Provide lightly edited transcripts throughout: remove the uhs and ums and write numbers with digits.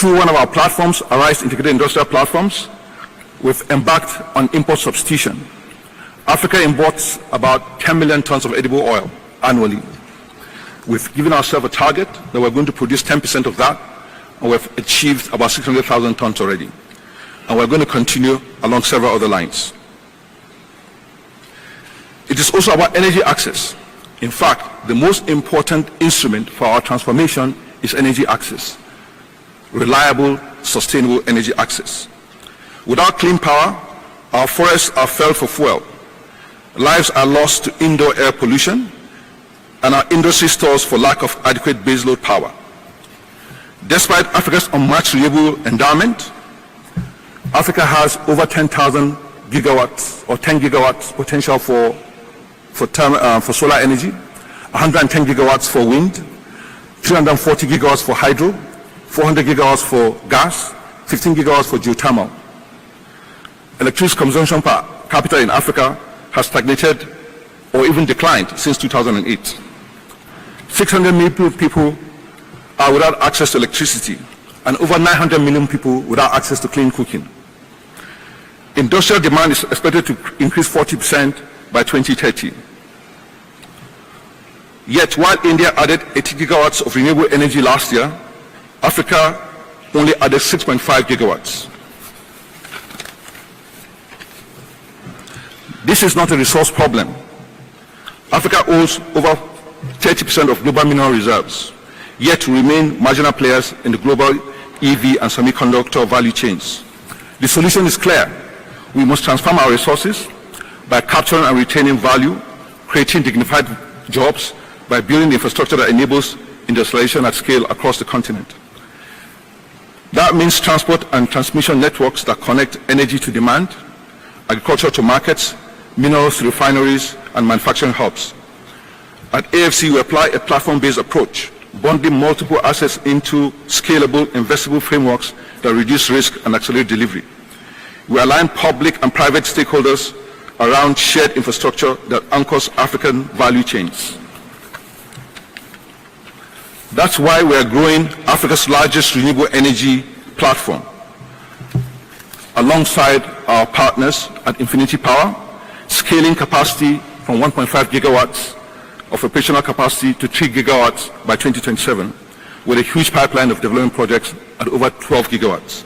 Through one of our platforms, Arise Integrated Industrial Platforms, we've embarked on import substitution. Africa imports about 10 million tons of edible oil annually. We've given ourselves a target that we're going to produce 10% of that, and we've achieved about 600,000 tons already. And we're going to continue along several other lines. It is also about energy access. In fact, the most important instrument for our transformation is energy access. Reliable, sustainable energy access. Without clean power, our forests are felled for fuel. Lives are lost to indoor air pollution, and our industry stores for lack of adequate baseload power. Despite Africa's unmatched renewable endowment, Africa has over 10,000 gigawatts or 10 gigawatts potential for solar energy, 110 gigawatts for wind, 340 gigawatts for hydro, 400 gigawatts for gas, 15 gigawatts for geothermal. Electricity consumption per capita in Africa has stagnated or even declined since 2008. 600 million people are without access to electricity, and over 900 million people without access to clean cooking. Industrial demand is expected to increase 40% by 2030. Yet, while India added 80 gigawatts of renewable energy last year, Africa only added 6.5 gigawatts. This is not a resource problem. Africa owns over 30% of global mineral reserves, yet we remain marginal players in the global EV and semiconductor value chains. The solution is clear. We must transform our resources by capturing and retaining value, creating dignified jobs, by building the infrastructure that enables industrialization at scale across the continent. That means transport and transmission networks that connect energy to demand, agriculture to markets, minerals to refineries, and manufacturing hubs. At AFC, we apply a platform-based approach, bundling multiple assets into scalable, investable frameworks that reduce risk and accelerate delivery. We align public and private stakeholders around shared infrastructure that anchors African value chains. That's why we are growing Africa's largest renewable energy platform. Alongside our partners at Infinity Power, scaling capacity from 1.5 gigawatts of operational capacity to 3 gigawatts by 2027, with a huge pipeline of development projects at over 12 gigawatts.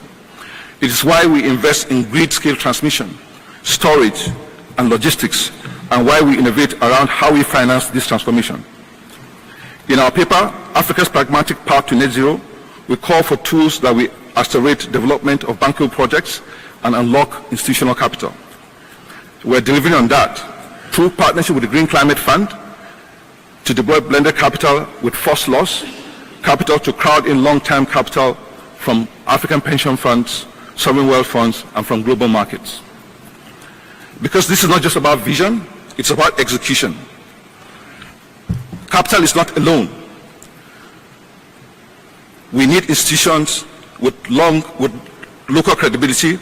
It is why we invest in grid-scale transmission, storage, and logistics, and why we innovate around how we finance this transformation. In our paper, Africa's Pragmatic Path to Net Zero, we call for tools that will accelerate development of bankable projects and unlock institutional capital. We're delivering on that through partnership with the Green Climate Fund to deploy blended capital with first loss, capital to crowd in long-term capital from African pension funds, sovereign wealth funds, and from global markets. Because this is not just about vision, it's about execution. Capital is not alone. We need institutions with local credibility,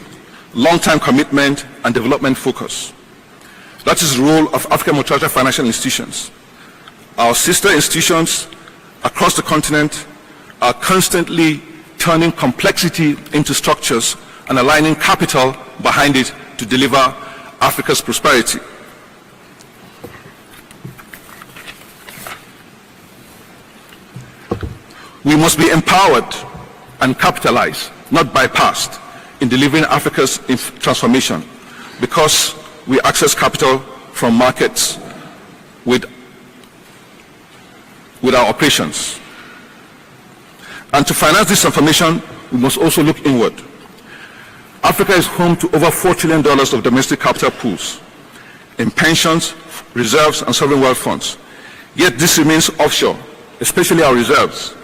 long-term commitment, and development focus. That is the role of African multilateral financial institutions. Our sister institutions across the continent are constantly turning complexity into structures and aligning capital behind it to deliver Africa's prosperity. We must be empowered and capitalized, not bypassed, in delivering Africa's transformation, because we access capital from markets with our operations. And to finance this transformation, we must also look inward. Africa is home to over $4 trillion of domestic capital pools in pensions, reserves, and sovereign wealth funds. Yet this remains offshore, especially our reserves,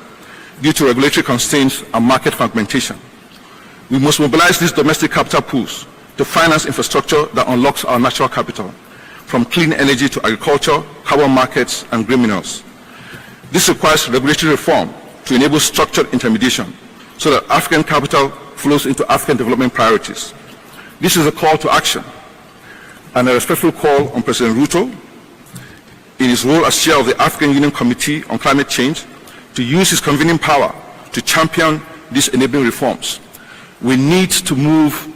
due to regulatory constraints and market fragmentation. We must mobilize these domestic capital pools to finance infrastructure that unlocks our natural capital, from clean energy to agriculture, carbon markets, and green minerals. This requires regulatory reform to enable structured intermediation so that African capital flows into African development priorities. This is a call to action and a respectful call on President Ruto, in his role as chair of the African Union Committee on Climate Change, to use his convening power to champion these enabling reforms, we need to move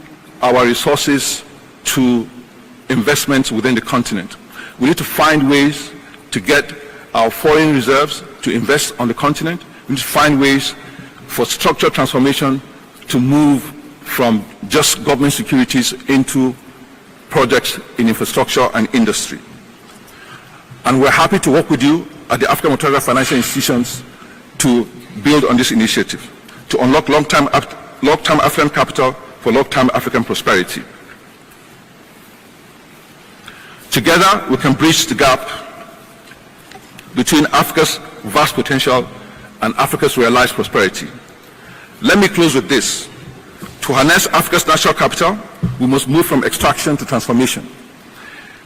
our resources to investments within the continent. We need to find ways to get our foreign reserves to invest on the continent. We need to find ways for structural transformation to move from just government securities into projects in infrastructure and industry. And we're happy to work with you at the African Multilateral Financial Institutions to build on this initiative, to unlock long-term African capital for long-term African prosperity. Together, we can bridge the gap between Africa's vast potential and Africa's realized prosperity. Let me close with this. To harness Africa's natural capital, we must move from extraction to transformation.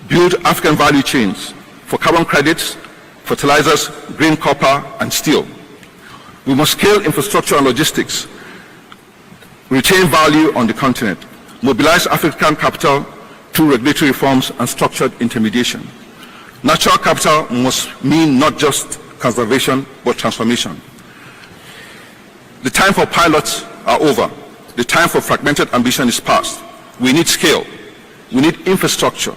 Build African value chains for carbon credits, fertilizers, green copper, and steel. We must scale infrastructure and logistics, retain value on the continent, mobilize African capital through regulatory reforms and structured intermediation. Natural capital must mean not just conservation, but transformation. The time for pilots are over. The time for fragmented ambition is past. We need scale. We need infrastructure.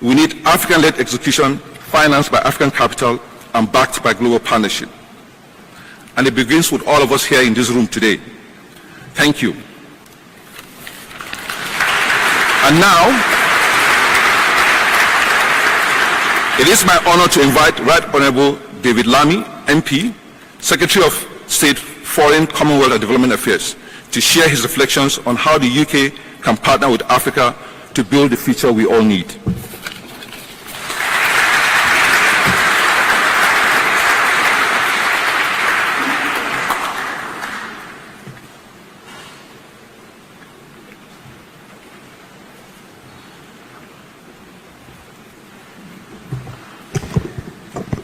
We need African-led execution, financed by African capital and backed by global partnership. And it begins with all of us here in this room today. Thank you. And now, it is my honor to invite Right Honorable David Lammy, MP, Secretary of State, Foreign, Commonwealth and Development Affairs, to share his reflections on how the UK can partner with Africa to build the future we all need.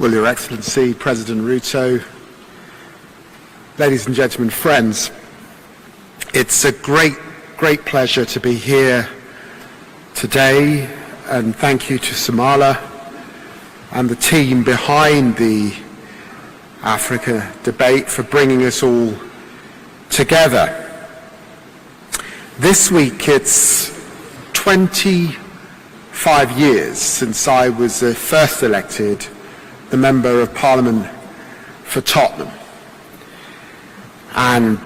Well, Your Excellency, President Ruto, ladies and gentlemen, friends, it's a great pleasure to be here today, and thank you to Samala and the team behind the Africa debate for bringing us all together. This week it's 25 years since I was first elected the Member of Parliament for Tottenham, and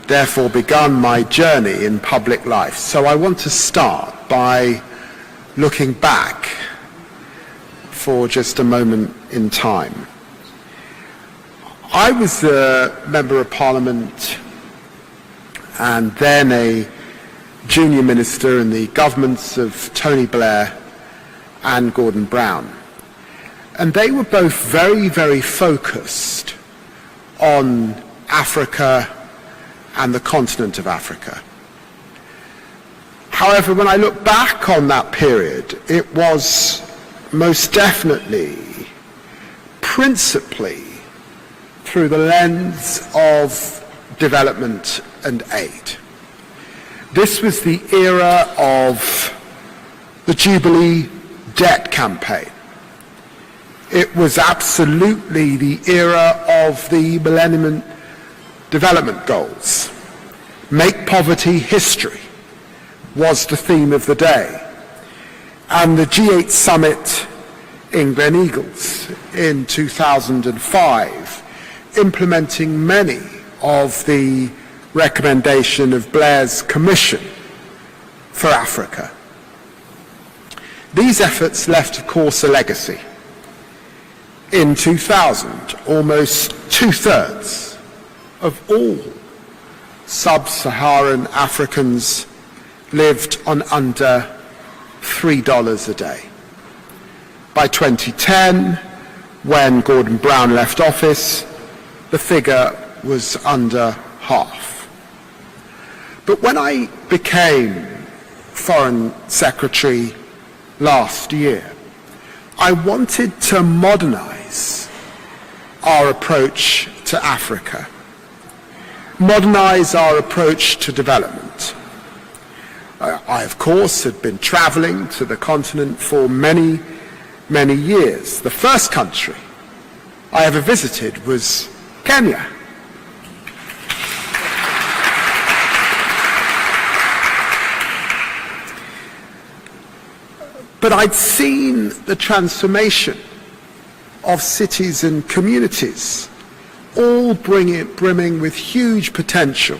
therefore begun my journey in public life. So I want to start by looking back for just a moment in time. I was a Member of Parliament and then a junior minister in the governments of Tony Blair and Gordon Brown. And they were both very focused on Africa and the continent of Africa. However, when I look back on that period, it was most definitely, principally, through the lens of development and aid. This was the era of the Jubilee debt campaign. It was absolutely the era of the Millennium Development Goals. Make poverty history was the theme of the day. And the G8 summit in Gleneagles in 2005, implementing many of the recommendation of Blair's Commission for Africa. These efforts left, of course, a legacy. In 2000, almost two-thirds of all sub-Saharan Africans lived on under $3 a day. By 2010, when Gordon Brown left office, the figure was under half. But when I became Foreign Secretary last year, I wanted to modernize our approach to Africa, modernize our approach to development. I, of course, had been traveling to the continent for many years. The first country I ever visited was Kenya. But I'd seen the transformation of cities and communities, all brimming with huge potential.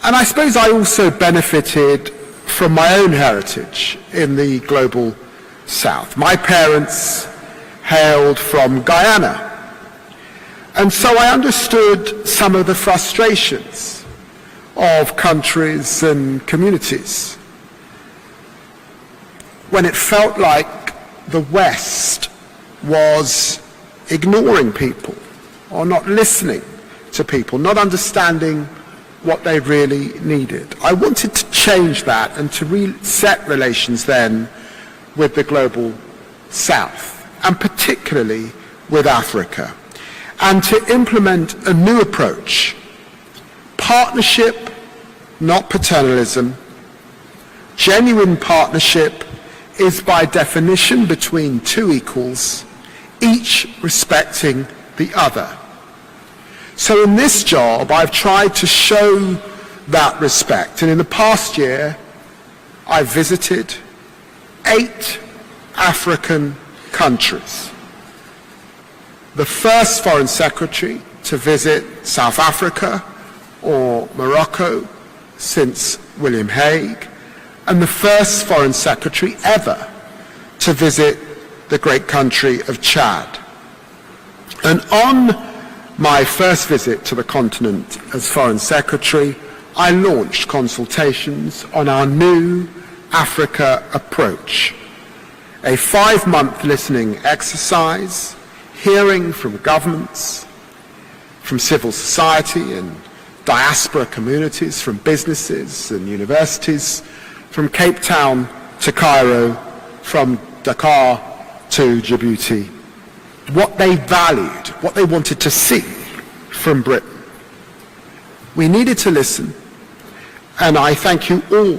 And I suppose I also benefited from my own heritage in the global South. My parents hailed from Guyana, and so I understood some of the frustrations of countries and communities when it felt like the West was ignoring people or not listening to people, not understanding what they really needed. I wanted to change that and to reset relations then with the global South, and particularly with Africa, and to implement a new approach. Partnership, not paternalism. Genuine partnership is by definition between two equals, each respecting the other. So in this job, I've tried to show that respect. And in the past year, I've visited 8 African countries. The first foreign secretary to visit South Africa or Morocco since William Hague, and the first foreign secretary ever to visit the great country of Chad. And on my first visit to the continent as foreign secretary, I launched consultations on our new Africa approach, a 5-month listening exercise, hearing from governments, from civil society and diaspora communities, from businesses and universities, from Cape Town to Cairo, from Dakar to Djibouti, what they valued, what they wanted to see from Britain. We needed to listen, and I thank you all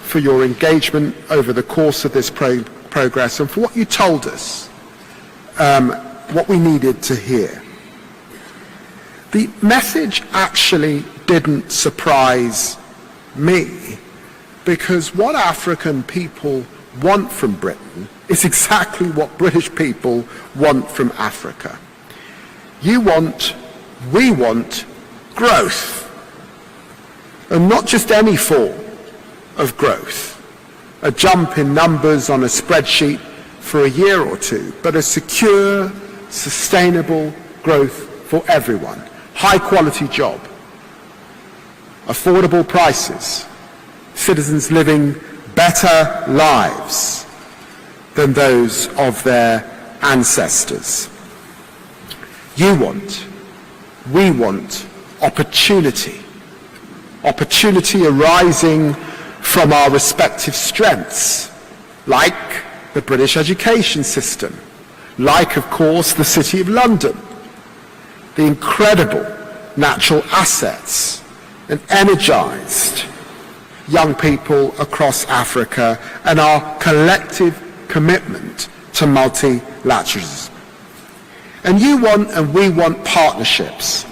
for your engagement over the course of this progress and for what you told us, what we needed to hear. The message actually didn't surprise me, because what African people want from Britain is exactly what British people want from Africa. We want growth, and not just any form of growth, a jump in numbers on a spreadsheet for a year or two, but a secure, sustainable growth for everyone. High quality job, affordable prices, citizens living better lives than those of their ancestors. We want opportunity. Opportunity arising from our respective strengths, like the British education system, like, of course, the City of London, the incredible natural assets and energized young people across Africa, and our collective commitment to multilateralism. And you want and we want partnerships.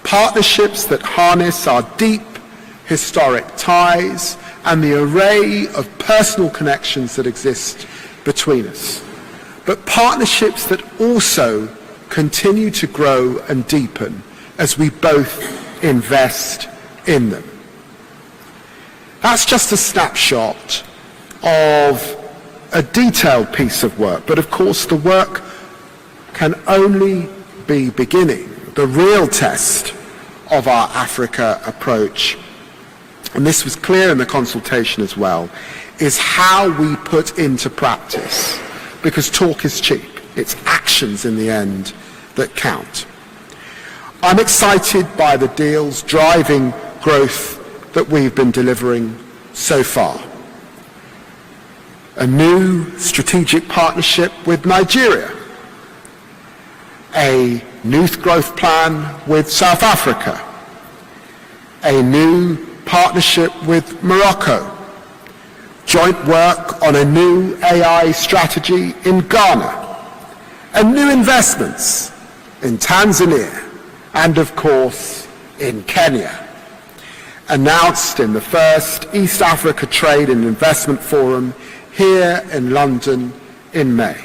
Partnerships that harness our deep historic ties and the array of personal connections that exist between us. But partnerships that also continue to grow and deepen as we both invest in them. That's just a snapshot of a detailed piece of work, but of course the work can only be beginning. The real test of our Africa approach, and this was clear in the consultation as well, is how we put into practice, because talk is cheap. It's actions in the end that count. I'm excited by the deals driving growth that we've been delivering so far. A new strategic partnership with Nigeria, a new growth plan with South Africa, a new partnership with Morocco, joint work on a new AI strategy in Ghana, and new investments in Tanzania and, of course, in Kenya. announced in the first East Africa Trade and Investment Forum here in London in May.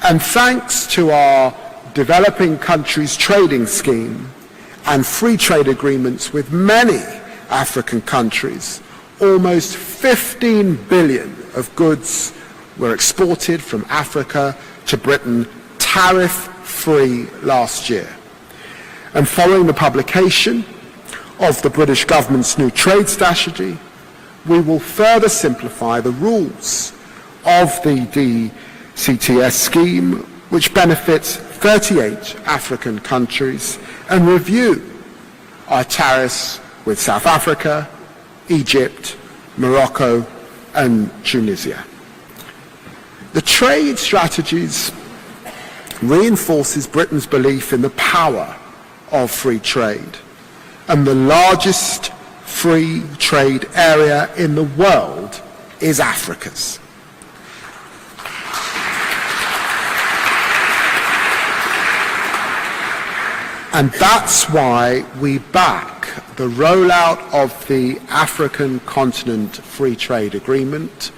And thanks to our developing countries trading scheme and free trade agreements with many African countries, almost 15 billion of goods were exported from Africa to Britain tariff-free last year. And following the publication of the British government's new trade strategy, we will further simplify the rules of the DCTS scheme, which benefits 38 African countries, and review our tariffs with South Africa, Egypt, Morocco, and Tunisia. The trade strategies reinforces Britain's belief in the power of free trade, and the largest free trade area in the world is Africa's. And that's why we back the rollout of the African Continent Free Trade Agreement,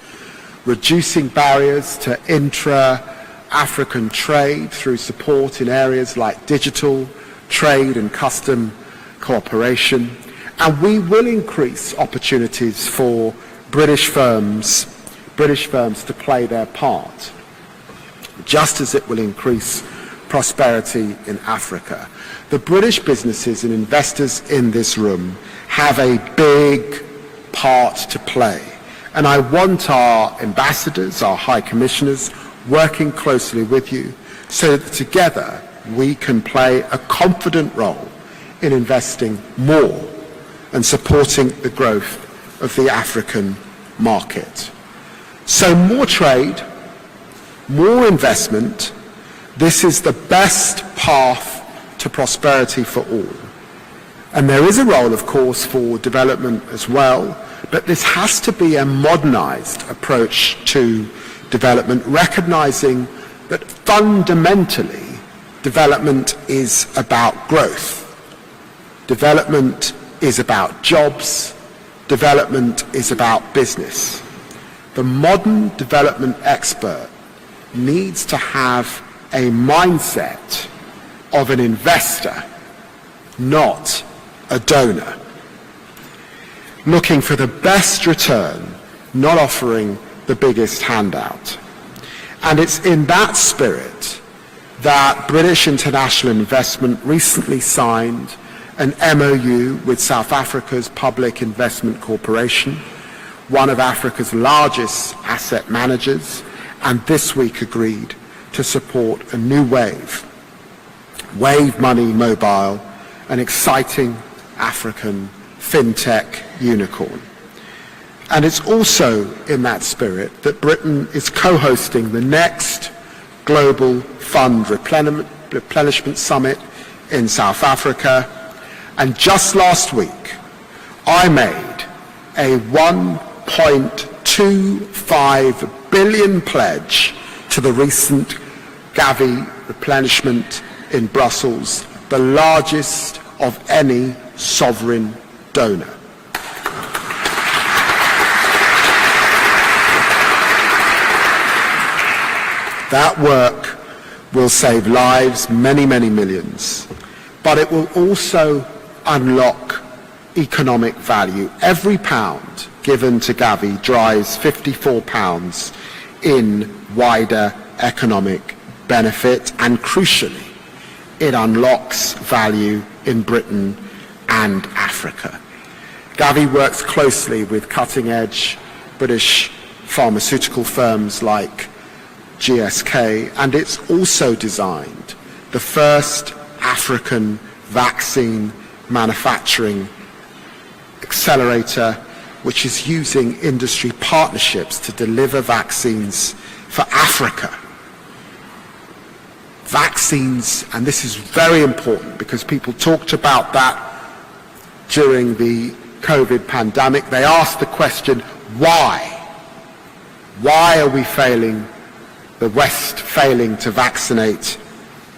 reducing barriers to intra-African trade through support in areas like digital, trade and custom cooperation. And we will increase opportunities for British firms to play their part, just as it will increase prosperity in Africa. The British businesses and investors in this room have a big part to play. And I want our ambassadors, our high commissioners, working closely with you so that together we can play a confident role in investing more and supporting the growth of the African market. So more trade, more investment, this is the best path to prosperity for all. And there is a role, of course, for development as well, but this has to be a modernized approach to development, recognizing that fundamentally development is about growth. Development is about jobs. Development is about business. The modern development expert needs to have a mindset of an investor, not a donor. Looking for the best return, not offering the biggest handout. And it's in that spirit that British International Investment recently signed an MOU with South Africa's Public Investment Corporation, one of Africa's largest asset managers, and this week agreed to support a new Wave Money Mobile, an exciting African fintech unicorn. And it's also in that spirit that Britain is co-hosting the next Global Fund Replenishment Summit in South Africa. And just last week, I made a $1.25 billion pledge to the recent Gavi replenishment in Brussels, the largest of any sovereign donor. That work will save lives, many, many millions, but it will also unlock economic value. Every pound given to Gavi drives 54 pounds in wider economic benefit, and crucially, it unlocks value in Britain and Africa. Gavi works closely with cutting-edge British pharmaceutical firms like GSK, and it's also designed the first African vaccine manufacturing accelerator, which is using industry partnerships to deliver vaccines for Africa. Vaccines, and this is very important because people talked about that during the COVID pandemic. They asked the question, why? Why are we failing, the West failing to vaccinate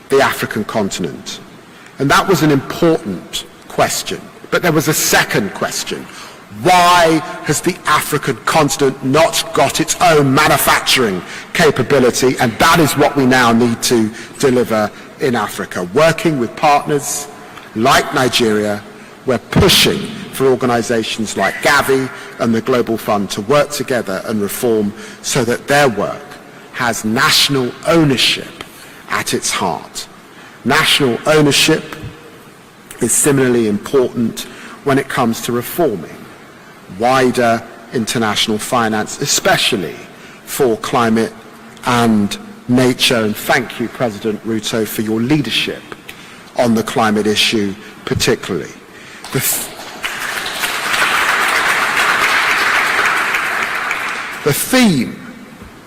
the African continent? And that was an important question. But there was a second question. Why has the African continent not got its own manufacturing capability? And that is what we now need to deliver in Africa. Working with partners like Nigeria, we're pushing for organizations like Gavi and the Global Fund to work together and reform so that their work has national ownership at its heart. National ownership is similarly important when it comes to reforming wider international finance, especially for climate and nature. And thank you, President Ruto, for your leadership on the climate issue particularly. The theme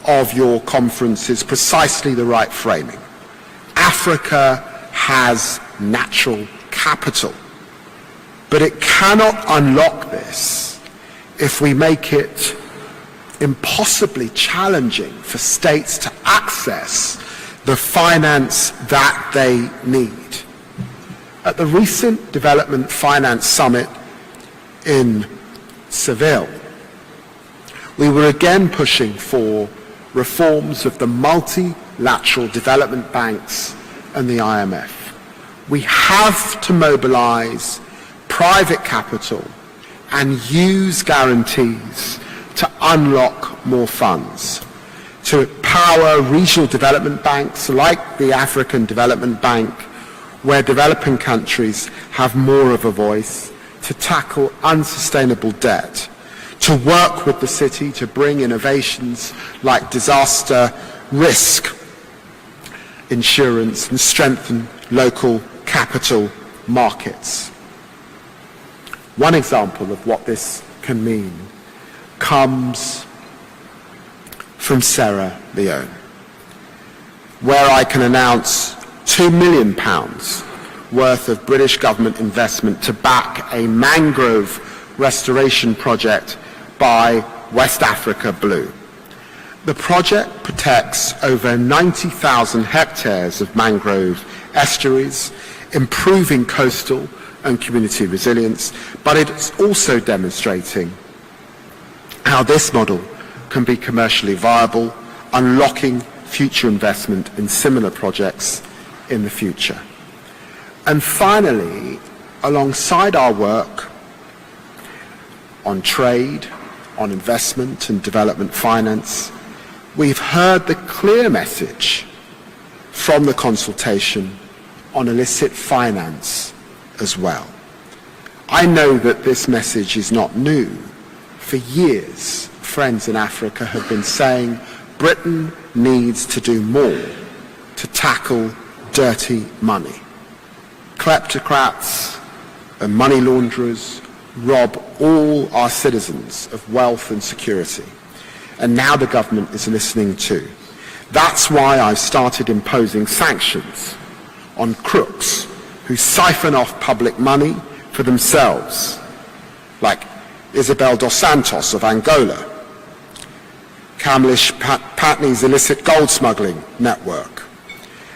of your conference is precisely the right framing. Africa has natural capital, but it cannot unlock this if we make it impossibly challenging for states to access the finance that they need. At the recent Development Finance Summit in Seville, we were again pushing for reforms of the multilateral development banks and the IMF. We have to mobilize private capital and use guarantees to unlock more funds, to empower regional development banks like the African Development Bank, where developing countries have more of a voice, to tackle unsustainable debt, to work with the city to bring innovations like disaster risk insurance and strengthen local capital markets. One example of what this can mean comes from Sierra Leone, where I can announce £2 million worth of British government investment to back a mangrove restoration project by West Africa Blue. The project protects over 90,000 hectares of mangrove estuaries, improving coastal and community resilience, but it's also demonstrating how this model can be commercially viable, unlocking future investment in similar projects in the future. And finally, alongside our work on trade, on investment and development finance, we've heard the clear message from the consultation on illicit finance as well. I know that this message is not new. For years, friends in Africa have been saying Britain needs to do more to tackle dirty money. Kleptocrats and money launderers rob all our citizens of wealth and security. And now the government is listening too. That's why I've started imposing sanctions on crooks who siphon off public money for themselves, like Isabel dos Santos of Angola, Kamlesh Patni's illicit gold smuggling network.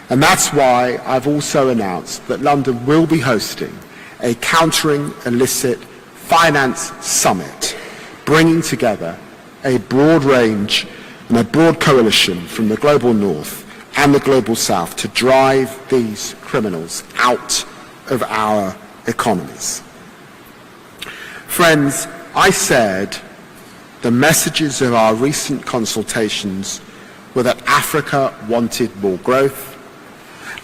And that's why I've also announced that London will be hosting a Countering Illicit Finance Summit, bringing together a broad range and a broad coalition from the global north and the global south to drive these criminals out of our economies. Friends, I said the messages of our recent consultations were that Africa wanted more growth,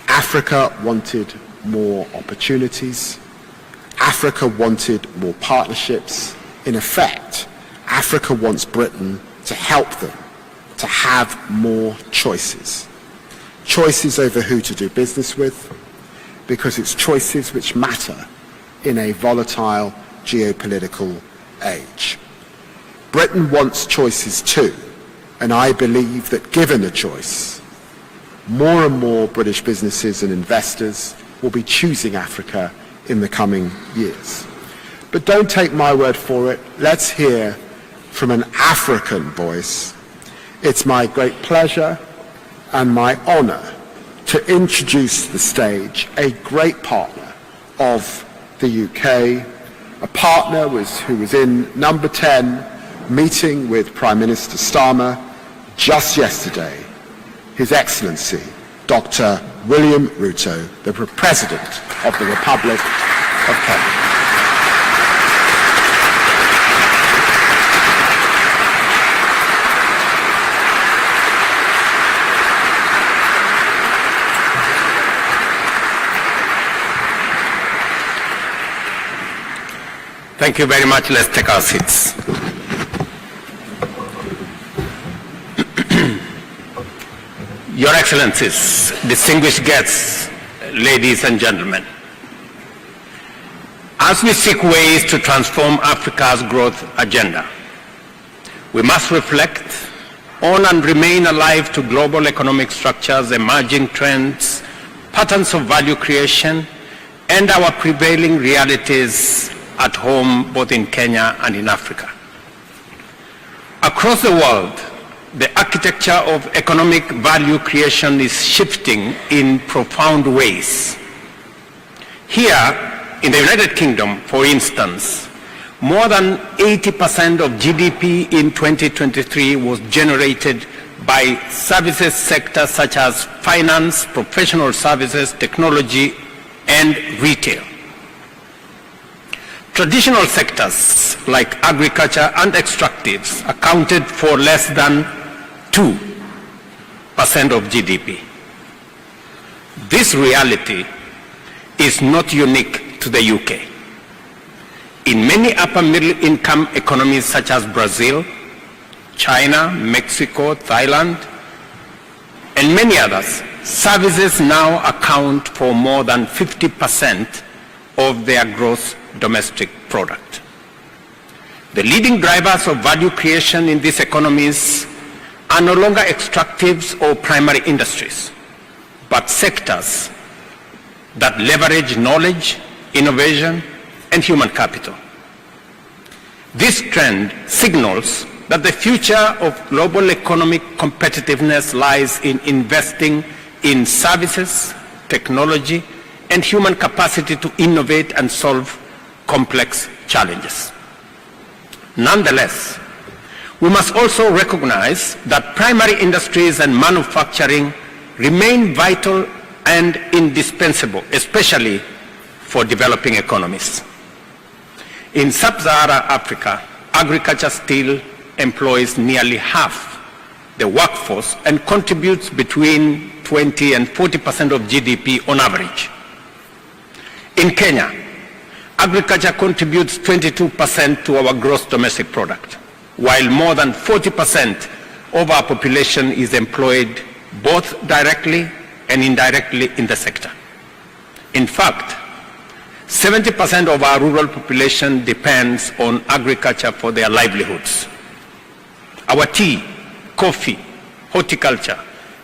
Africa wanted more opportunities, Africa wanted more partnerships. In effect, Africa wants Britain to help them to have more choices. Choices over who to do business with, because it's choices which matter in a volatile geopolitical age. Britain wants choices too, and I believe that given the choice, more and more British businesses and investors will be choosing Africa in the coming years. But don't take my word for it. Let's hear from an African voice. It's my great pleasure and my honor to introduce to the stage a great partner of the UK, a partner who was in number 10, meeting with Prime Minister Starmer just yesterday, His Excellency Dr. William Ruto, the President of the Republic of Kenya. Thank you very much. Let's take our seats. Your Excellencies, distinguished guests, ladies and gentlemen, as we seek ways to transform Africa's growth agenda, we must reflect on and remain alive to global economic structures, emerging trends, patterns of value creation, and our prevailing realities at home, both in Kenya and in Africa. Across the world, the architecture of economic value creation is shifting in profound ways. Here, in the United Kingdom, for instance, more than 80% of GDP in 2023 was generated by services sectors such as finance, professional services, technology, and retail. Traditional sectors like agriculture and extractives accounted for less than 2% of GDP. This reality is not unique to the UK. In many upper middle income economies such as Brazil, China, Mexico, Thailand, and many others, services now account for more than 50% of their gross domestic product. The leading drivers of value creation in these economies are no longer extractives or primary industries, but sectors that leverage knowledge, innovation, and human capital. This trend signals that the future of global economic competitiveness lies in investing in services, technology, and human capacity to innovate and solve complex challenges. Nonetheless, we must also recognize that primary industries and manufacturing remain vital and indispensable, especially for developing economies. In sub-Saharan Africa, agriculture still employs nearly half the workforce and contributes between 20 and 40% of GDP on average. In Kenya, agriculture contributes 22% to our gross domestic product, while more than 40% of our population is employed both directly and indirectly in the sector. In fact, 70% of our rural population depends on agriculture for their livelihoods. Our tea, coffee, horticulture,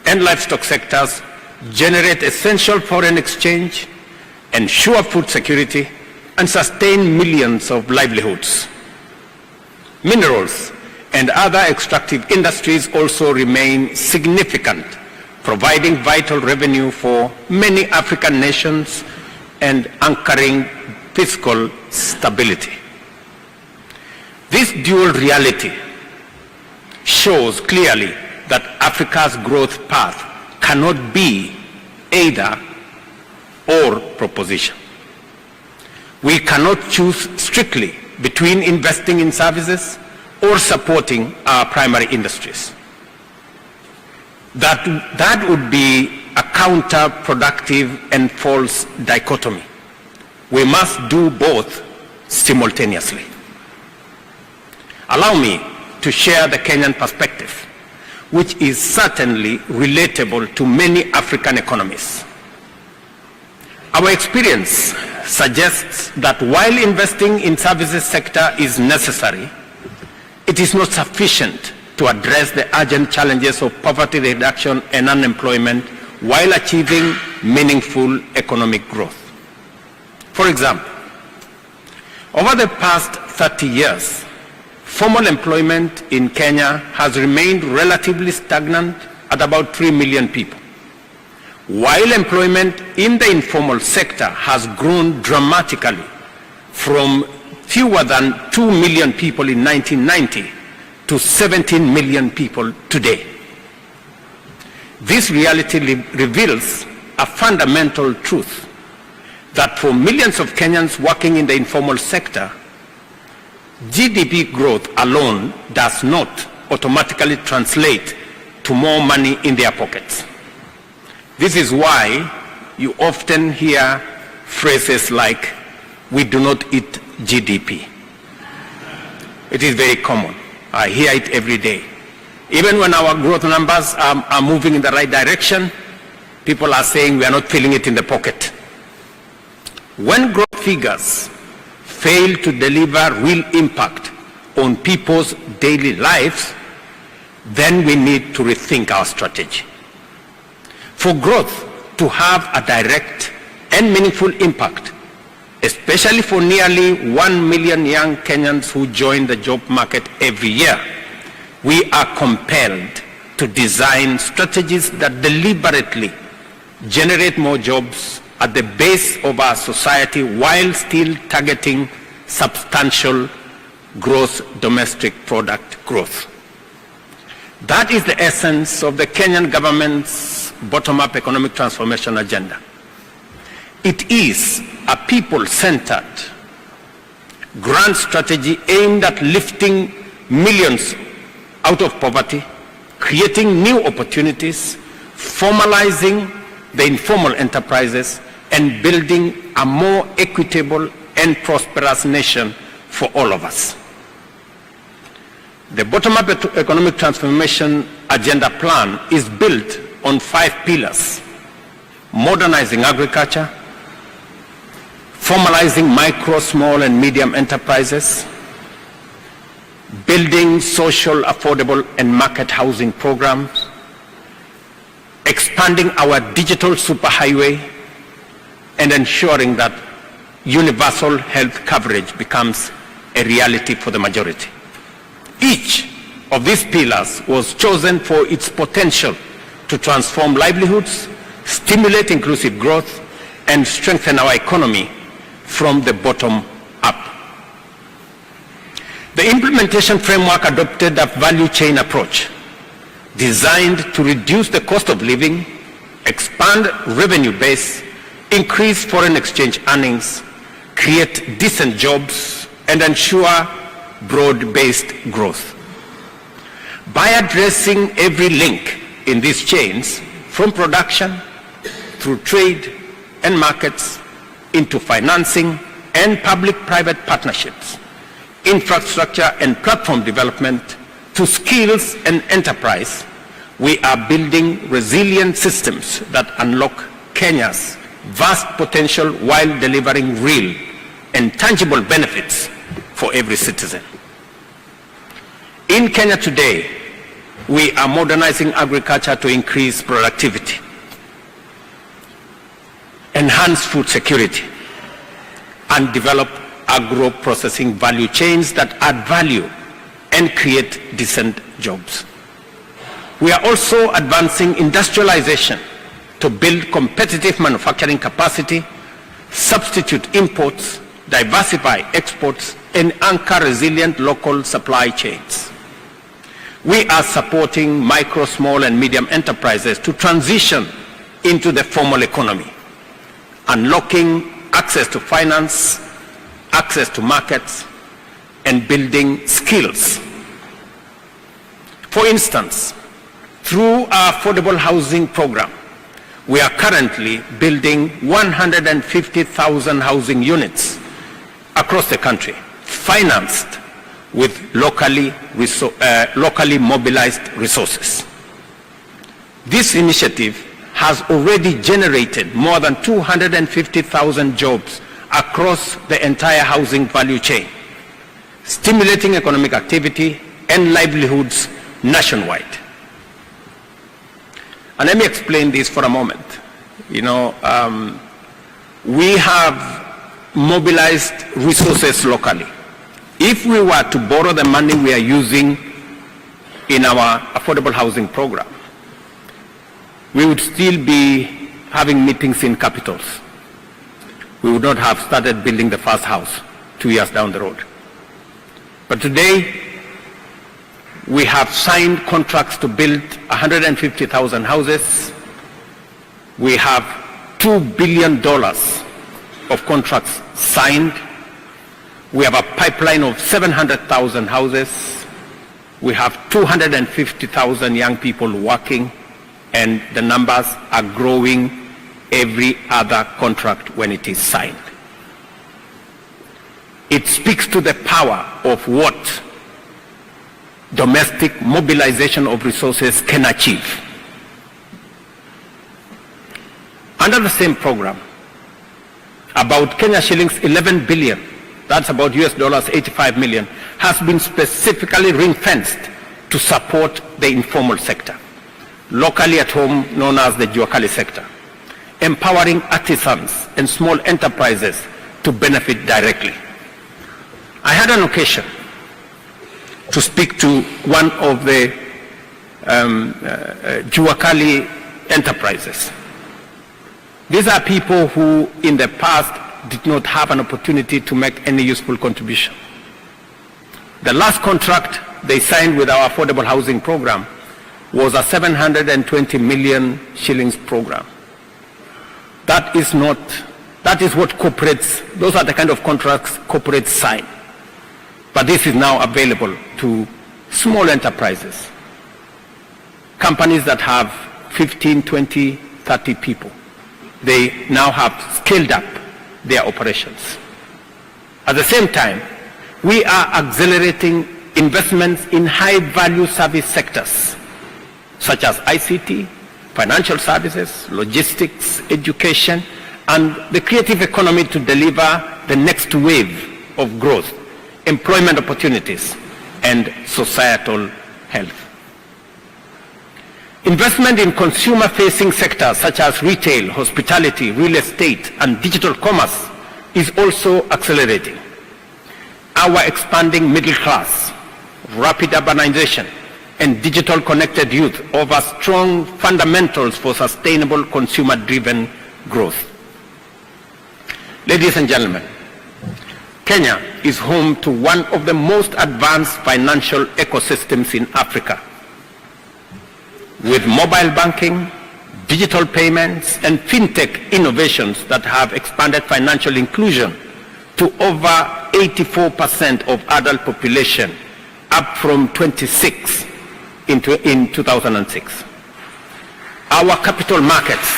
and livestock sectors generate essential foreign exchange, ensure food security, and sustain millions of livelihoods. Minerals and other extractive industries also remain significant, providing vital revenue for many African nations and anchoring fiscal stability. This dual reality shows clearly that Africa's growth path cannot be either or proposition. We cannot choose strictly between investing in services or supporting our primary industries. That would be a counterproductive and false dichotomy. We must do both simultaneously. Allow me to share the Kenyan perspective, which is certainly relatable to many African economies. Our experience suggests that while investing in services sector is necessary, it is not sufficient to address the urgent challenges of poverty reduction and unemployment while achieving meaningful economic growth. For example, over the past 30 years, formal employment in Kenya has remained relatively stagnant at about 3 million people, while employment in the informal sector has grown dramatically from fewer than 2 million people in 1990 to 17 million people today. This reality reveals a fundamental truth that for millions of Kenyans working in the informal sector, GDP growth alone does not automatically translate to more money in their pockets. This is why you often hear phrases like, "We do not eat GDP." It is very common. I hear it every day. Even when our growth numbers are moving in the right direction, people are saying we are not feeling it in the pocket. When growth figures fail to deliver real impact on people's daily lives, then we need to rethink our strategy. For growth to have a direct and meaningful impact, especially for nearly 1 million young Kenyans who join the job market every year, we are compelled to design strategies that deliberately generate more jobs at the base of our society while still targeting substantial gross domestic product growth. That is the essence of the Kenyan government's bottom-up economic transformation agenda. It is a people-centered grand strategy aimed at lifting millions out of poverty, creating new opportunities, formalizing the informal enterprises, and building a more equitable and prosperous nation for all of us. The bottom-up economic transformation agenda plan is built on 5 pillars: modernizing agriculture, formalizing micro, small, and medium enterprises, building social, affordable, and market housing programs, expanding our digital superhighway, and ensuring that universal health coverage becomes a reality for the majority. Each of these pillars was chosen for its potential to transform livelihoods, stimulate inclusive growth, and strengthen our economy from the bottom up. The implementation framework adopted a value chain approach designed to reduce the cost of living, expand revenue base, increase foreign exchange earnings, create decent jobs, and ensure broad-based growth. By addressing every link in these chains, from production through trade and markets, into financing and public-private partnerships, infrastructure and platform development, to skills and enterprise, we are building resilient systems that unlock Kenya's vast potential while delivering real and tangible benefits for every citizen. In Kenya today, we are modernizing agriculture to increase productivity, enhance food security, and develop agro-processing value chains that add value and create decent jobs. We are also advancing industrialization to build competitive manufacturing capacity, substitute imports, diversify exports, and anchor resilient local supply chains. We are supporting micro, small, and medium enterprises to transition into the formal economy, unlocking access to finance, access to markets, and building skills. For instance, through our affordable housing program, we are currently building 150,000 housing units across the country, financed with locally mobilized resources. This initiative has already generated more than 250,000 jobs across the entire housing value chain, stimulating economic activity and livelihoods nationwide. And let me explain this for a moment. We have mobilized resources locally. If we were to borrow the money we are using in our affordable housing program, we would still be having meetings in capitals. We would not have started building the first house. 2 years down the road. But today, we have signed contracts to build 150,000 houses. We have $2 billion of contracts signed. We have a pipeline of 700,000 houses. We have 250,000 young people working, and the numbers are growing every other contract when it is signed. It speaks to the power of what domestic mobilization of resources can achieve. Under the same program, about Kenya shillings 11 billion, that's about US dollars 85 million, has been specifically ring-fenced to support the informal sector, locally at home known as the Juakali sector, empowering artisans and small enterprises to benefit directly. I had an occasion to speak to one of the Juakali enterprises. These are people who in the past did not have an opportunity to make any useful contribution. The last contract they signed with our affordable housing program was a 720 million shillings program. That is what corporates, those are the kind of contracts corporates sign. But this is now available to small enterprises, companies that have 15, 20, 30 people. They now have scaled up their operations. At the same time, we are accelerating investments in high-value service sectors, such as ICT, financial services, logistics, education, and the creative economy to deliver the next wave of growth, employment opportunities, and societal health. Investment in consumer-facing sectors such as retail, hospitality, real estate, and digital commerce is also accelerating. Our expanding middle class, rapid urbanization, and digital connected youth offer strong fundamentals for sustainable consumer-driven growth. Ladies and gentlemen, Kenya is home to one of the most advanced financial ecosystems in Africa, with mobile banking, digital payments, and fintech innovations that have expanded financial inclusion to over 84% of adult population, up from 26 in 2006. Our capital markets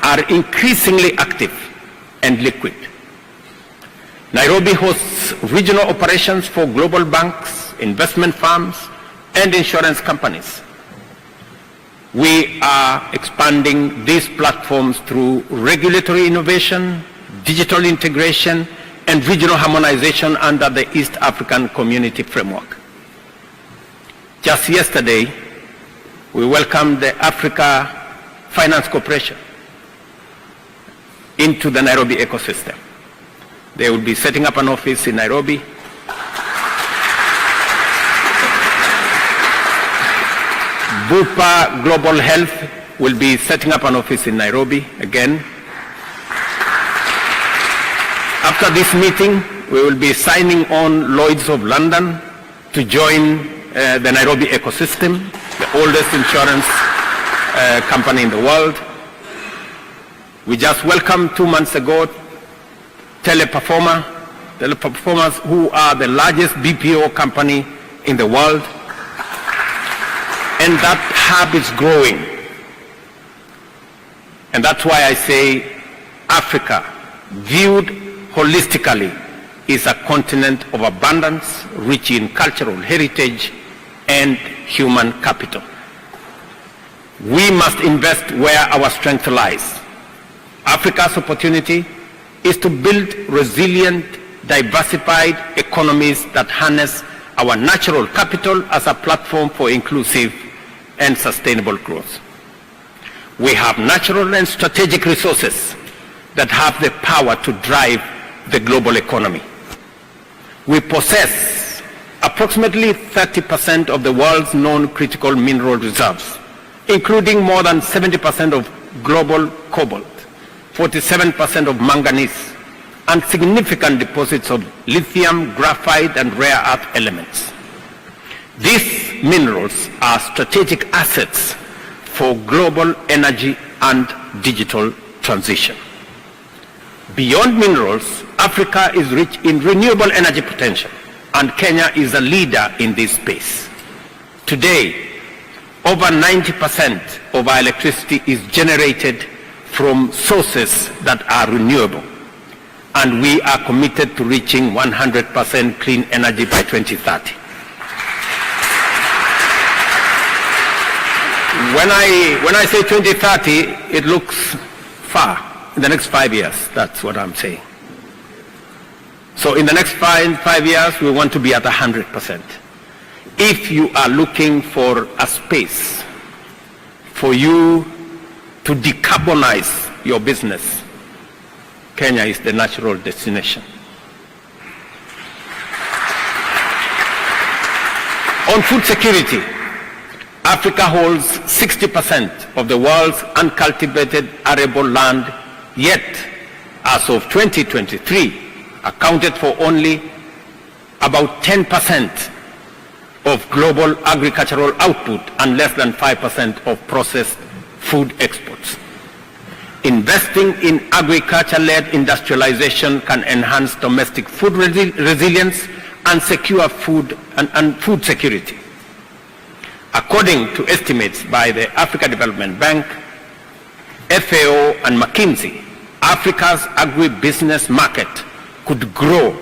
are increasingly active and liquid. Nairobi hosts regional operations for global banks, investment firms, and insurance companies. We are expanding these platforms through regulatory innovation, digital integration, and regional harmonization under the East African Community Framework. Just yesterday, we welcomed the Africa Finance Corporation into the Nairobi ecosystem. They will be setting up an office in Nairobi. Bupa Global Health will be setting up an office in Nairobi again. After this meeting, we will be signing on Lloyd's of London to join the Nairobi ecosystem, the oldest insurance company in the world. We just welcomed 2 months ago Teleperformers, who are the largest BPO company in the world. And that hub is growing. And that's why I say Africa, viewed holistically, is a continent of abundance, rich in cultural heritage and human capital. We must invest where our strength lies. Africa's opportunity is to build resilient, diversified economies that harness our natural capital as a platform for inclusive and sustainable growth. We have natural and strategic resources that have the power to drive the global economy. We possess approximately 30% of the world's known critical mineral reserves, including more than 70% of global cobalt, 47% of manganese, and significant deposits of lithium, graphite, and rare earth elements. These minerals are strategic assets for global energy and digital transition. Beyond minerals, Africa is rich in renewable energy potential, and Kenya is a leader in this space. Today, over 90% of our electricity is generated from sources that are renewable, and we are committed to reaching 100% clean energy by 2030. When I say 2030, it looks far. In the next 5 years, that's what I'm saying. So in the next five years, we want to be at 100%. If you are looking for a space for you to decarbonize your business, Kenya is the natural destination. On food security, Africa holds 60% of the world's uncultivated arable land, yet as of 2023, accounted for only about 10% of global agricultural output and less than 5% of processed food exports. Investing in agriculture-led industrialization can enhance domestic food resilience and secure food and food security. According to estimates by the Africa Development Bank, FAO, and McKinsey, Africa's agribusiness market could grow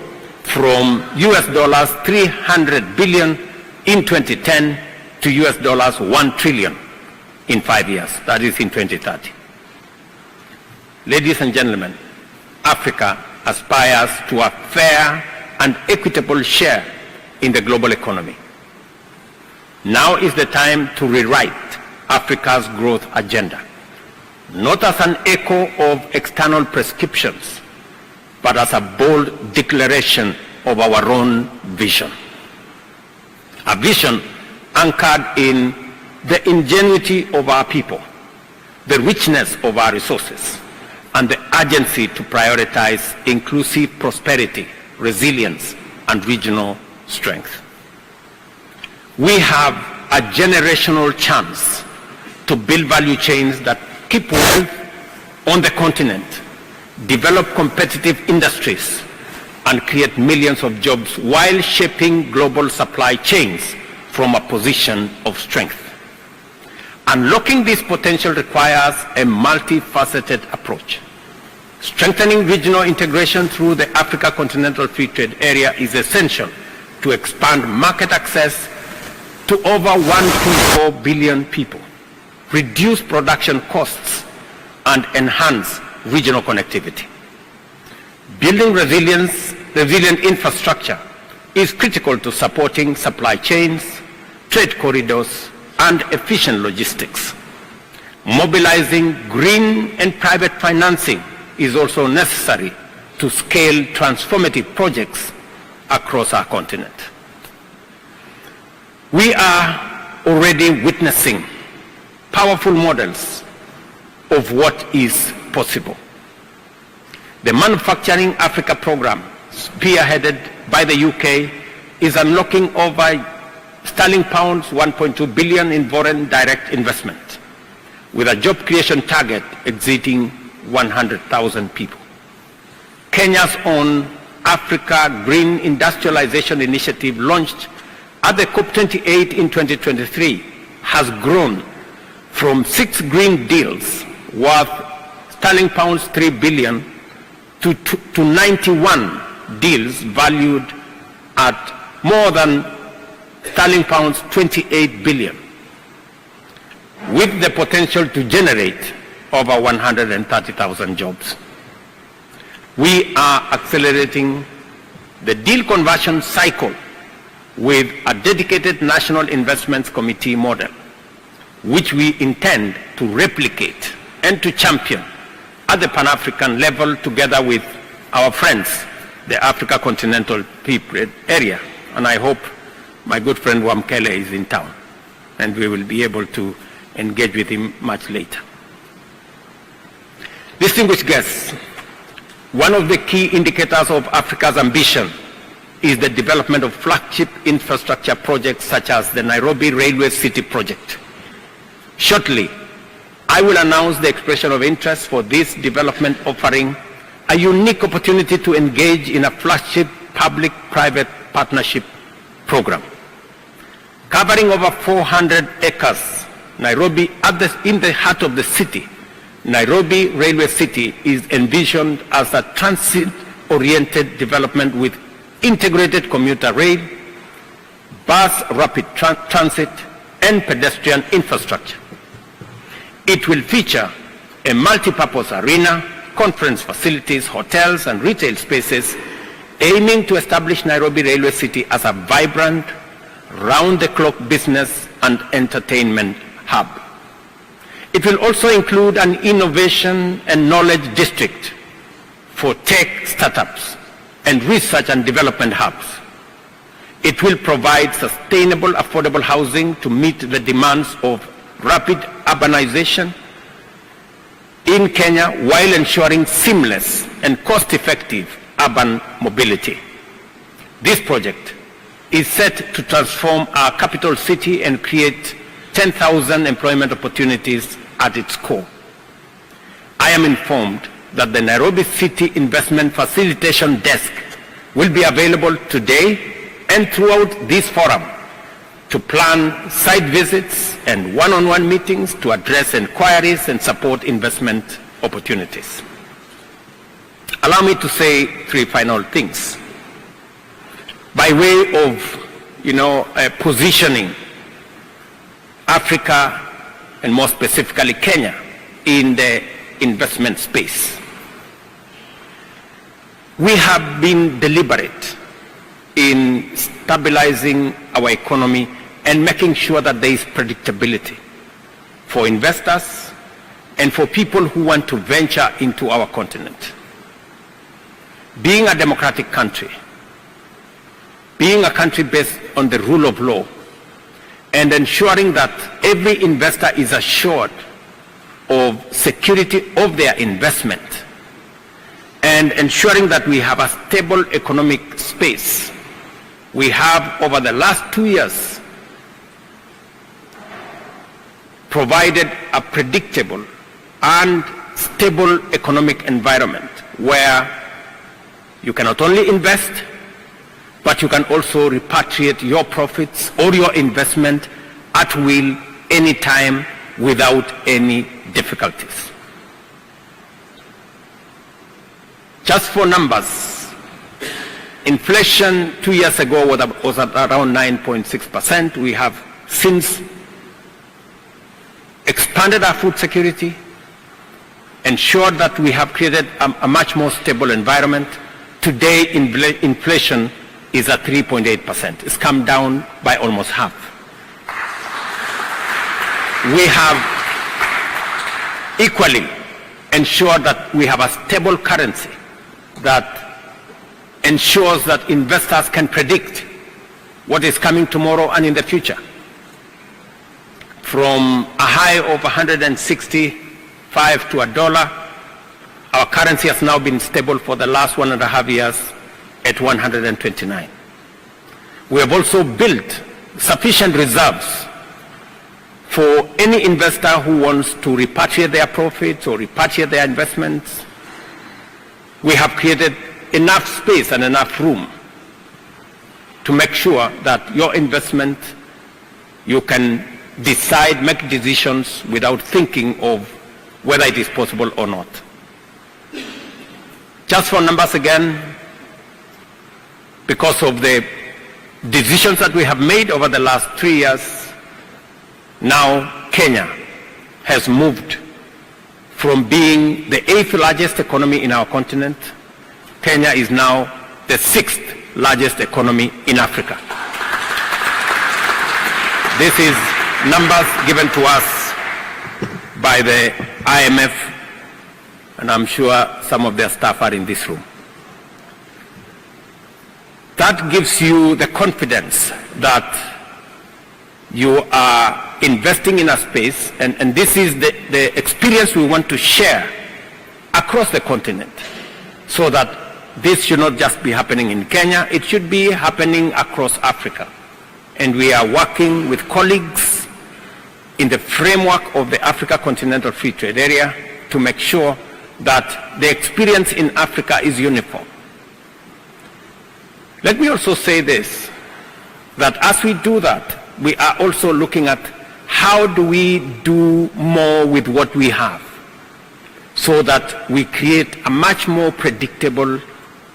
from US $300 billion in 2010 to US $1 trillion in 5 years, that is in 2030. Ladies and gentlemen, Africa aspires to a fair and equitable share in the global economy. Now is the time to rewrite Africa's growth agenda, not as an echo of external prescriptions, but as a bold declaration of our own vision. A vision anchored in the ingenuity of our people, the richness of our resources, and the urgency to prioritize inclusive prosperity, resilience, and regional strength. We have a generational chance to build value chains that keep wealth on the continent, develop competitive industries, and create millions of jobs while shaping global supply chains from a position of strength. Unlocking this potential requires a multifaceted approach. Strengthening regional integration through the Africa Continental Free Trade Area is essential to expand market access to over 1.4 billion people, reduce production costs, and enhance regional connectivity. Building resilient infrastructure is critical to supporting supply chains, trade corridors, and efficient logistics. Mobilizing green and private financing is also necessary to scale transformative projects across our continent. We are already witnessing powerful models of what is possible. The Manufacturing Africa program, spearheaded by the UK, is unlocking over sterling pounds 1.2 billion in foreign direct investment, with a job creation target exceeding 100,000 people. Kenya's own Africa Green Industrialization Initiative, launched at the COP28 in 2023, has grown from 6 green deals worth sterling pounds 3 billion to 91 deals valued at more than sterling pounds 28 billion, with the potential to generate over 130,000 jobs. We are accelerating the deal conversion cycle with a dedicated National Investments Committee model, which we intend to replicate and to champion at the Pan-African level together with our friends, the Africa Continental Free Trade Area. And I hope my good friend Wamkele is in town, and we will be able to engage with him much later. Distinguished guests, one of the key indicators of Africa's ambition is the development of flagship infrastructure projects such as the Nairobi Railway City project. Shortly, I will announce the expression of interest for this development, offering a unique opportunity to engage in a flagship public-private partnership program. Covering over 400 acres, Nairobi, in the heart of the city, Nairobi Railway City is envisioned as a transit-oriented development with integrated commuter rail, bus rapid transit, and pedestrian infrastructure. It will feature a multi-purpose arena, conference facilities, hotels, and retail spaces, aiming to establish Nairobi Railway City as a vibrant, round-the-clock business and entertainment hub. It will also include an innovation and knowledge district for tech startups and research and development hubs. It will provide sustainable, affordable housing to meet the demands of rapid urbanization in Kenya while ensuring seamless and cost-effective urban mobility. This project is set to transform our capital city and create 10,000 employment opportunities at its core. I am informed that the Nairobi City Investment Facilitation Desk will be available today and throughout this forum to plan site visits and one-on-one meetings to address inquiries and support investment opportunities. Allow me to say three final things. By way of, positioning Africa, and more specifically Kenya, in the investment space. We have been deliberate in stabilizing our economy and making sure that there is predictability for investors and for people who want to venture into our continent. Being a democratic country, being a country based on the rule of law, and ensuring that every investor is assured of security of their investment, and ensuring that we have a stable economic space. We have, over the last 2 years, provided a predictable and stable economic environment where you can not only invest, but you can also repatriate your profits or your investment at will, anytime, without any difficulties. Just for numbers, inflation 2 years ago was at around 9.6%. We have since expanded our food security, ensured that we have created a much more stable environment. Today, inflation is at 3.8%. It's come down by almost half. We have equally ensured that we have a stable currency that ensures that investors can predict what is coming tomorrow and in the future. From a high of 165 to $1, our currency has now been stable for the last 1.5 years at 129. We have also built sufficient reserves for any investor who wants to repatriate their profits or repatriate their investments. We have created enough space and enough room to make sure that your investment, you can decide, make decisions without thinking of whether it is possible or not. Just for numbers again, because of the decisions that we have made over the last 3 years, now Kenya has moved from being the 8th largest economy in our continent. Kenya is now the 6th largest economy in Africa. This is numbers given to us by the IMF, and I'm sure some of their staff are in this room. That gives you the confidence that you are investing in a space, and this is the experience we want to share across the continent, so that this should not just be happening in Kenya, it should be happening across Africa. And we are working with colleagues in the framework of the Africa Continental Free Trade Area to make sure that the experience in Africa is uniform. Let me also say this, that as we do that, we are also looking at how do we do more with what we have, so that we create a much more predictable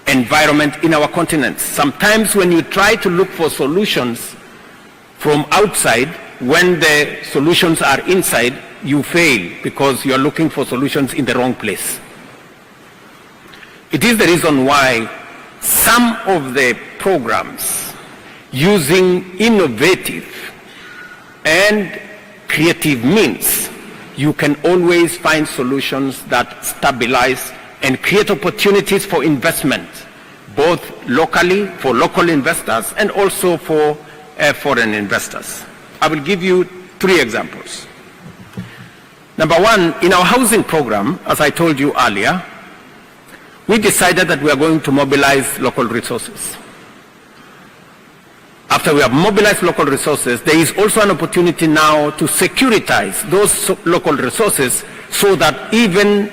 environment in our continent. Sometimes when you try to look for solutions from outside, when the solutions are inside, you fail because you are looking for solutions in the wrong place. It is the reason why some of the programs using innovative and creative means, you can always find solutions that stabilize and create opportunities for investment, both locally for local investors and also for foreign investors. I will give you 3 examples. Number one, in our housing program, as I told you earlier, we decided that we are going to mobilize local resources. After we have mobilized local resources, there is also an opportunity now to securitize those local resources so that even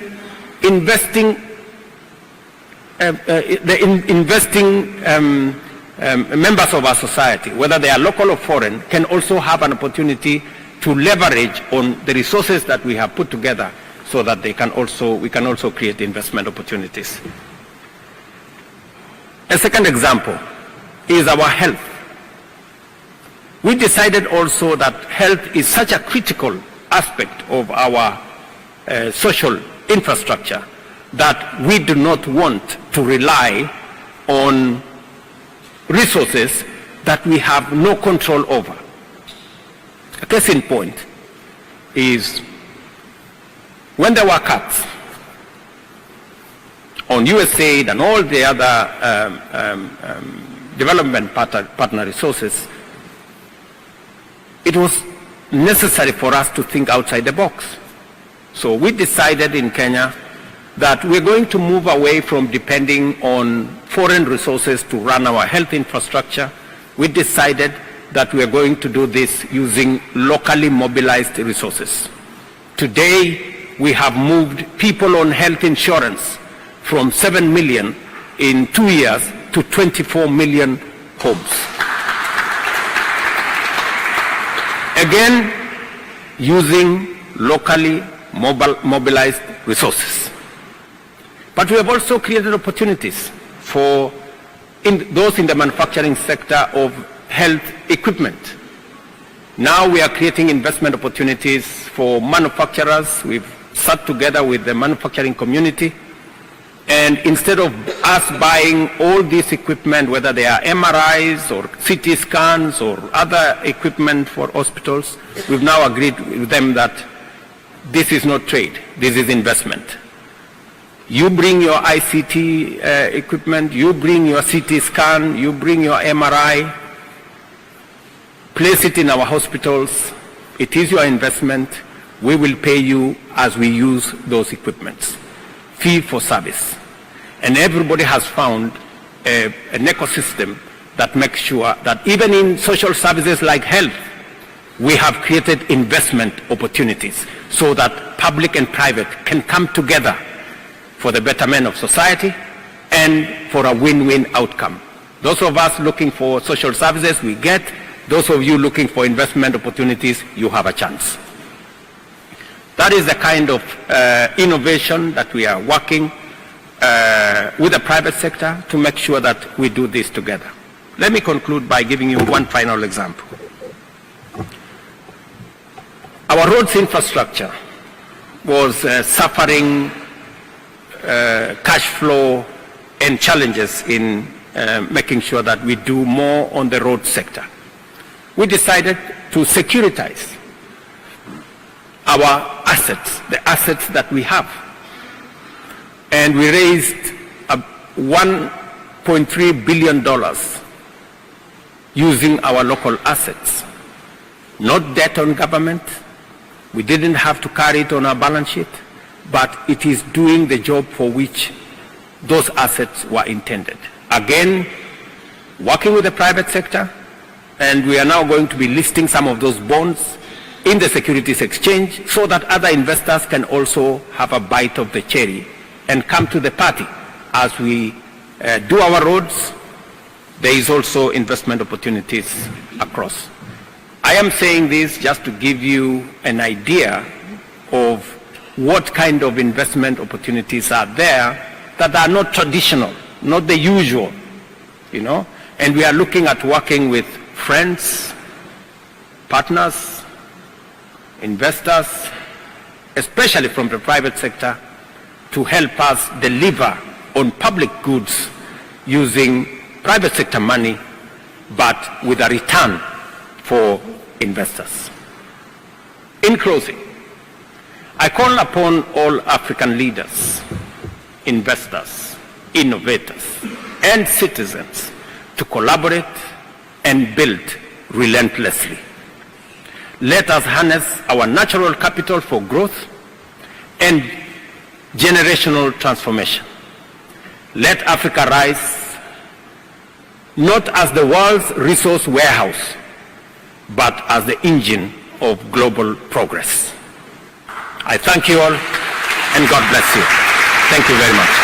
members of our society, whether they are local or foreign, can also have an opportunity to leverage on the resources that we have put together, so that we can also create investment opportunities. A second example is our health. We decided also that health is such a critical aspect of our social infrastructure that we do not want to rely on resources that we have no control over. A case in point is when there were cuts on USAID and all the other development partner resources, it was necessary for us to think outside the box. So we decided in Kenya that we're going to move away from depending on foreign resources to run our health infrastructure. We decided that we are going to do this using locally mobilized resources. Today, we have moved people on health insurance from 7 million in 2 years to 24 million homes. Again, using locally mobilized resources. But we have also created opportunities for those in the manufacturing sector of health equipment. Now we are creating investment opportunities for manufacturers. We've sat together with the manufacturing community, and instead of us buying all this equipment, whether they are MRIs or CT scans or other equipment for hospitals, we've now agreed with them that this is not trade, this is investment. You bring your ICT equipment, you bring your CT scan, you bring your MRI, place it in our hospitals. It is your investment. We will pay you as we use those equipments. Fee for service. And everybody has found an ecosystem that makes sure that even in social services like health, we have created investment opportunities so that public and private can come together for the betterment of society and for a win-win outcome. Those of us looking for social services, we get. Those of you looking for investment opportunities, you have a chance. That is the kind of innovation that we are working with the private sector to make sure that we do this together. Let me conclude by giving you one final example. Our roads infrastructure was suffering cash flow and challenges in making sure that we do more on the road sector. We decided to securitize our assets, the assets that we have. And we raised $1.3 billion using our local assets. Not debt on government. We didn't have to carry it on our balance sheet. but it is doing the job for which those assets were intended. Again, working with the private sector, and we are now going to be listing some of those bonds in the securities exchange so that other investors can also have a bite of the cherry and come to the party. As we do our roads, there is also investment opportunities across. I am saying this just to give you an idea of what kind of investment opportunities are there that are not traditional, not the usual, and we are looking at working with friends, partners, investors, especially from the private sector, to help us deliver on public goods using private sector money, but with a return for investors. In closing, I call upon all African leaders, investors, innovators, and citizens to collaborate and build relentlessly. Let us harness our natural capital for growth and generational transformation. Let Africa rise not as the world's resource warehouse, but as the engine of global progress. I thank you all, and God bless you. Thank you very much.